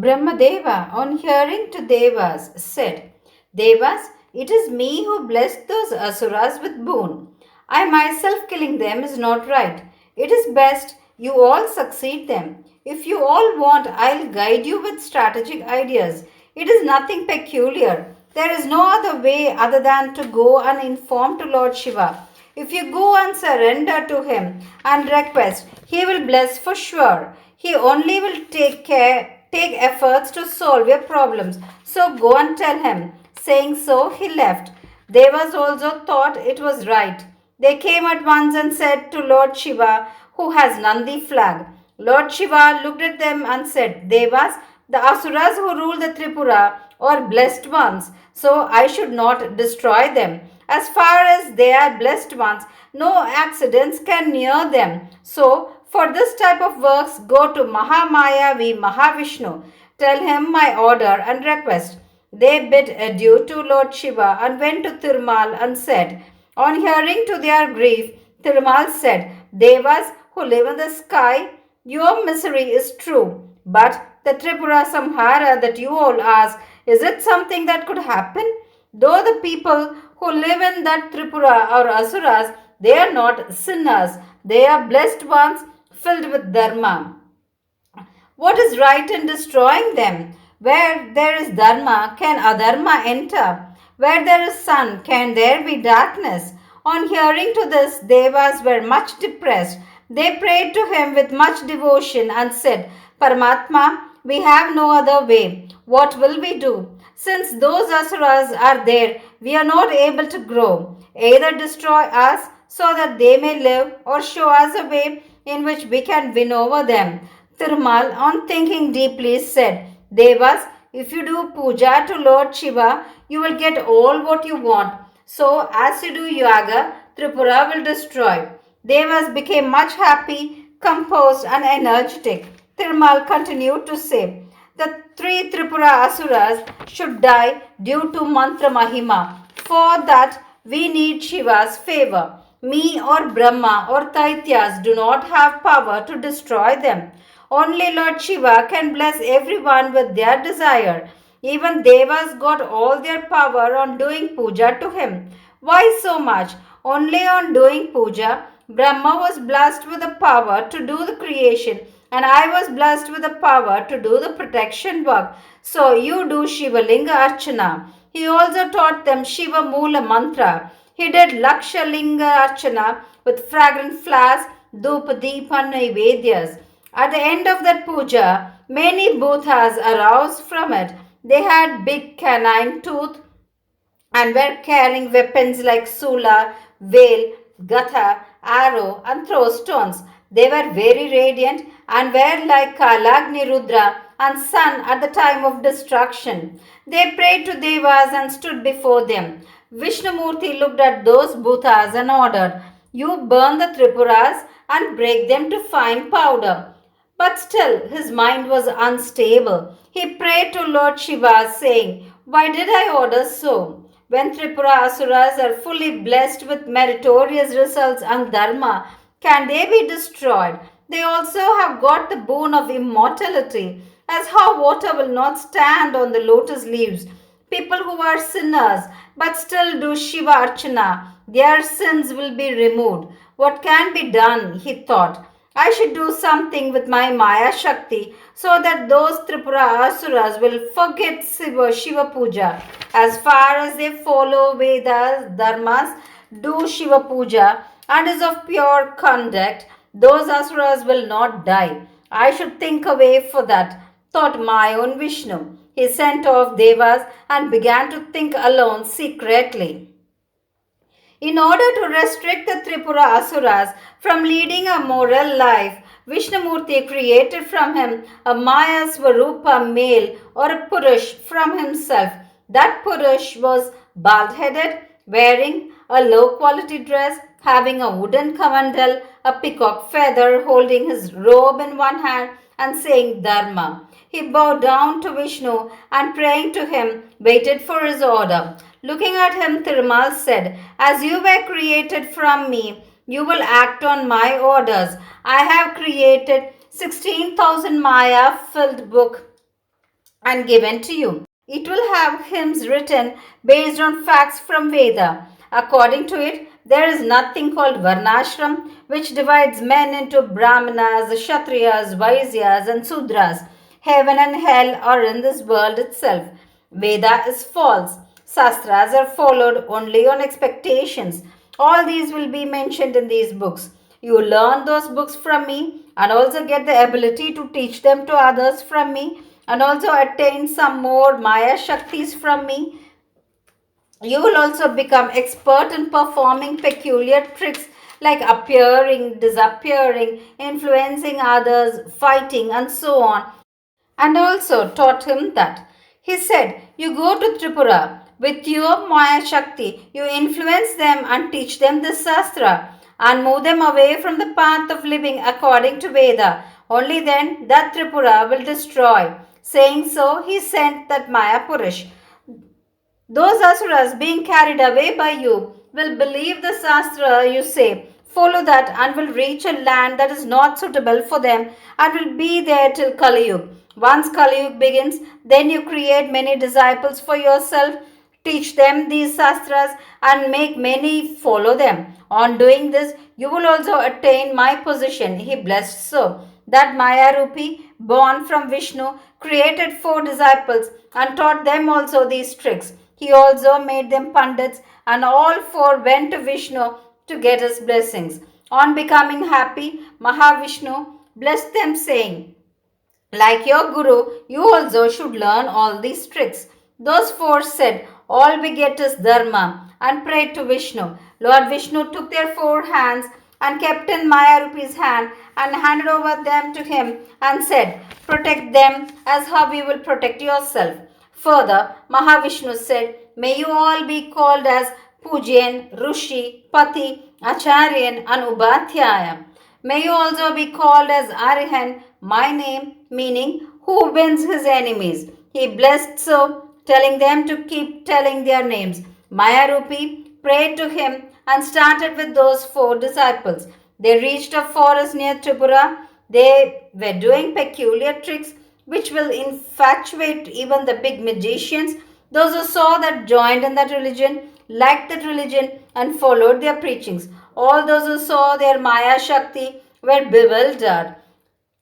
Brahmadeva, on hearing to Devas, said, Devas, it is me who blessed those asuras with boon. I myself killing them is not right. It is best you all succeed them. If you all want, I'll guide you with strategic ideas. It is nothing peculiar. There is no other way other than to go and inform to Lord Shiva. If you go and surrender to him and request, he will bless for sure. He only will take efforts to solve your problems. So go and tell him. Saying so, he left. Devas also thought it was right. They came at once and said to Lord Shiva, who has Nandi flag. Lord Shiva looked at them and said, Devas, the asuras who rule the Tripura are blessed ones, so I should not destroy them. As far as they are blessed ones, no accidents can near them. So, for this type of works, go to Mahamaya V. Mahavishnu. Tell him my order and request. They bid adieu to Lord Shiva and went to Thirumal and said, on hearing to their grief, Thirumal said, Devas who live in the sky, your misery is true, but the Tripura Samhara that you all ask, is it something that could happen? Though the people who live in that Tripura are asuras, they are not sinners. They are blessed ones filled with dharma. What is right in destroying them? Where there is dharma, can adharma enter? Where there is sun, can there be darkness? On hearing to this, Devas were much depressed. They prayed to him with much devotion and said, Paramatma, we have no other way. What will we do? Since those asuras are there, we are not able to grow. Either destroy us so that they may live, or show us a way in which we can win over them. Thirumal, on thinking deeply, said, Devas, if you do puja to Lord Shiva, you will get all what you want. So, as you do yaga, Tripura will destroy. Devas became much happy, composed and energetic. Thirumal continued to say, the three Tripura asuras should die due to mantra mahima. For that, we need Shiva's favor. Me or Brahma or Daityas do not have power to destroy them. Only Lord Shiva can bless everyone with their desire. Even Devas got all their power on doing puja to him. Why so much? Only on doing puja, Brahma was blessed with the power to do the creation, and I was blessed with the power to do the protection work. So you do Shiva Linga Archana. He also taught them Shiva Mula Mantra. He did Laksha Linga Archana with fragrant flowers, Dhupa Deep and Naivedyas. At the end of that puja, many bhutas arose from it. They had big canine tooth and were carrying weapons like sula, veil, gatha, arrow and throw stones. They were very radiant and were like Kalagni Rudra and sun at the time of destruction. They prayed to Devas and stood before them. Vishnumurti looked at those bhutas and ordered, you burn the Tripuras and break them to fine powder. But still his mind was unstable. He prayed to Lord Shiva saying, why did I order so? When Tripura asuras are fully blessed with meritorious results and dharma, can they be destroyed? They also have got the boon of immortality, as how water will not stand on the lotus leaves. People who are sinners but still do Shiva Archana, their sins will be removed. What can be done, he thought. I should do something with my Maya Shakti so that those Tripura asuras will forget Shiva Puja. As far as they follow Vedas, Dharmas, do Shiva Puja and is of pure conduct, those asuras will not die. I should think a way for that, thought my own Vishnu. He sent off Devas and began to think alone secretly. In order to restrict the Tripura asuras from leading a moral life, Vishnumurti created from him a Maya Swarupa male or a Purush from himself. That Purush was bald-headed, wearing a low-quality dress, having a wooden kamandal, a peacock feather, holding his robe in one hand and saying Dharma. He bowed down to Vishnu and praying to him, waited for his order. Looking at him, Thirumal said, as you were created from me, you will act on my orders. I have created 16,000 Maya filled book and given to you. It will have hymns written based on facts from Veda. According to it, there is nothing called Varnashram, which divides men into Brahmanas, Kshatriyas, Vaisyas, and Sudras. Heaven and hell are in this world itself. Veda is false. Sastras are followed only on expectations. All these will be mentioned in these books. You learn those books from me and also get the ability to teach them to others from me and also attain some more Maya Shaktis from me. You will also become expert in performing peculiar tricks like appearing, disappearing, influencing others, fighting, and so on, and also taught him that. He said, you go to Tripura with your Maya Shakti, you influence them and teach them the Sastra and move them away from the path of living according to Veda. Only then that Tripura will destroy. Saying so, he sent that Maya Purush. Those asuras being carried away by you will believe the Shastra you say, follow that and will reach a land that is not suitable for them and will be there till Kali Yuga. Once Kali Yuga begins, then you create many disciples for yourself, teach them these Shastras and make many follow them. On doing this, you will also attain my position. He blessed so that Maya Rupi, born from Vishnu, created 4 disciples and taught them also these tricks. He also made them pandits, and all 4 went to Vishnu to get his blessings. On becoming happy, Mahavishnu blessed them, saying, like your guru, you also should learn all these tricks. Those 4 said, all we get is dharma, and prayed to Vishnu. Lord Vishnu took their 4 hands and kept in Maya Rupi's hand and handed over them to him and said, protect them as how we will protect yourself. Further, Mahavishnu said, may you all be called as Pujan, Rushi, Pati, Acharyan, and Ubadhyaya. May you also be called as Arihan, my name, meaning who wins his enemies. He blessed so, telling them to keep telling their names. Maya Rupi prayed to him and started with those 4 disciples. They reached a forest near Tripura. They were doing peculiar tricks which will infatuate even the big magicians. Those who saw that joined in that religion, liked that religion, and followed their preachings. All those who saw their Maya Shakti were bewildered.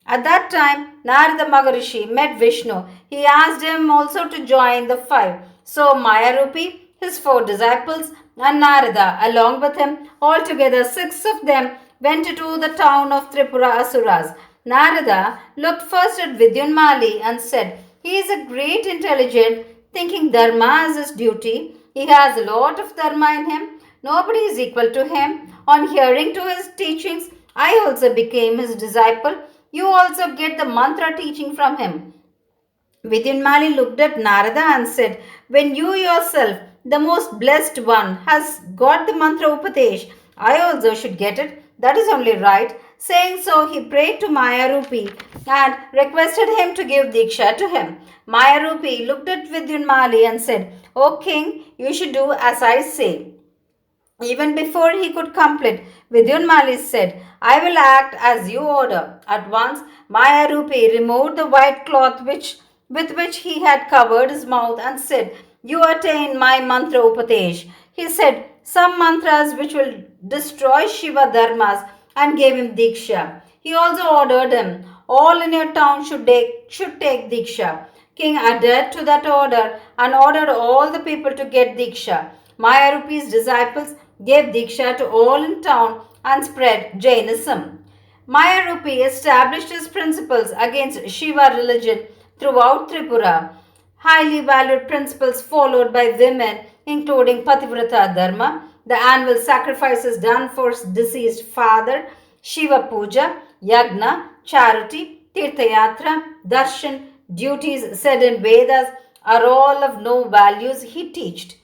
At that time, Narada Maharishi met Vishnu. He asked him also to join the 5. So Maya Rupi, his 4 disciples, and Narada along with him, altogether 6 of them, went to the town of Tripura Asuras. Narada looked first at Vidyunmali and said, he is a great intelligent, thinking dharma is his duty. He has a lot of dharma in him. Nobody is equal to him. On hearing to his teachings, I also became his disciple. You also get the mantra teaching from him. Vidyunmali looked at Narada and said, when you yourself, the most blessed one, has got the mantra upadesh, I also should get it. That is only right. Saying so, he prayed to Maya Rupi and requested him to give Diksha to him. Maya Rupi looked at Vidyunmali and said, O king, you should do as I say. Even before he could complete, Vidyunmali said, I will act as you order. At once, Maya Rupi removed the white cloth with which he had covered his mouth and said, you attain my mantra upadesh. He said some mantras which will destroy Shiva dharmas and gave him Diksha. He also ordered him, all in your town should take Diksha. King adhered to that order and ordered all the people to get Diksha. Maya Rupi's disciples gave Diksha to all in town and spread Jainism. Maya Rupi established his principles against Shiva religion throughout Tripura. Highly valued principles followed by women, including Pativrata Dharma, the annual sacrifices done for deceased father, Shiva Puja, Yagna, Charity, Tirthayatra, Darshan, duties said in Vedas are all of no values he taught.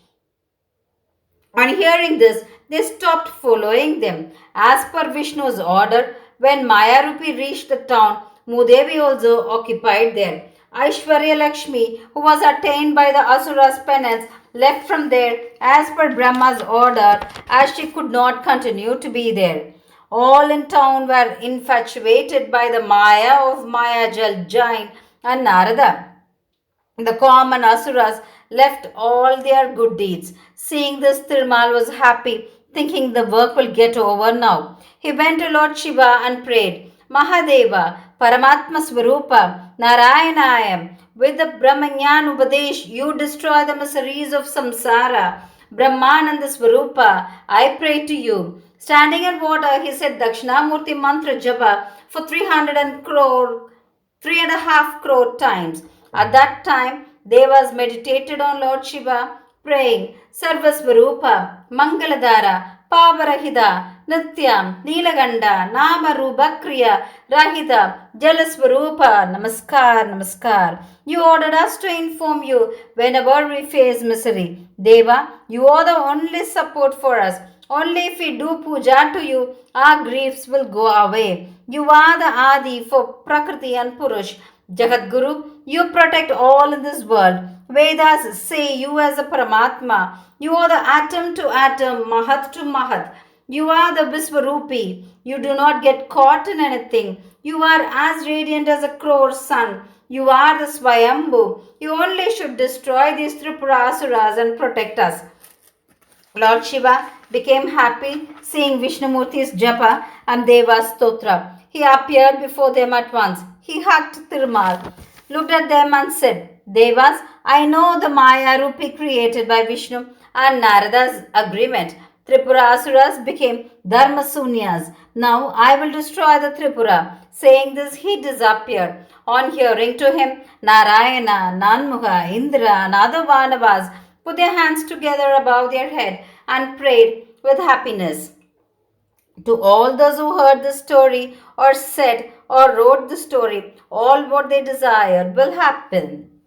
On hearing this, they stopped following them. As per Vishnu's order, when Maya Rupi reached the town, Mudevi also occupied there. Aishwarya Lakshmi, who was attained by the Asura's penance, left from there as per Brahma's order, as she could not continue to be there. All in town were infatuated by the Maya of Mayajal Jain and Narada. The common asuras left all their good deeds. Seeing this, Thirumal was happy, thinking the work will get over now. He went to Lord Shiva and prayed, Mahadeva, Paramatma Swarupa, Narayanayam, with the Brahmanyan Upadesh, you destroy the miseries of samsara. Brahmananda Swarupa, I pray to you. Standing in water, he said Dakshinamurti mantra japa for 3.5 crore times. At that time, Devas meditated on Lord Shiva, praying Sarvasvarupa, Mangaladhara, Pavarahida, Nityam, Nilaganda, Namarupa Kriya, Rahita, Jalasvarupa, Namaskar, Namaskar. You ordered us to inform you whenever we face misery. Deva, you are the only support for us. Only if we do puja to you, our griefs will go away. You are the Adi for Prakriti and Purush. Jagat Guru, you protect all in this world. Vedas say you as a Paramatma. You are the atom to atom, Mahat to Mahat. You are the Visvarupi. You do not get caught in anything. You are as radiant as a crore sun. You are the Swayambhu. You only should destroy these Tripura Asuras and protect us. Lord Shiva became happy seeing Vishnumurti's japa and Deva's stotra. He appeared before them at once. He hugged Thirumal, looked at them and said, Devas, I know the Maya Rupi created by Vishnu and Narada's agreement. Tripura Asuras became Dharmasunyas. Now I will destroy the Tripura. Saying this, he disappeared. On hearing to him, Narayana, Nanmuga, Indra, and other Vanavas put their hands together above their head and prayed with happiness. To all those who heard the story or said or wrote the story, all what they desired will happen.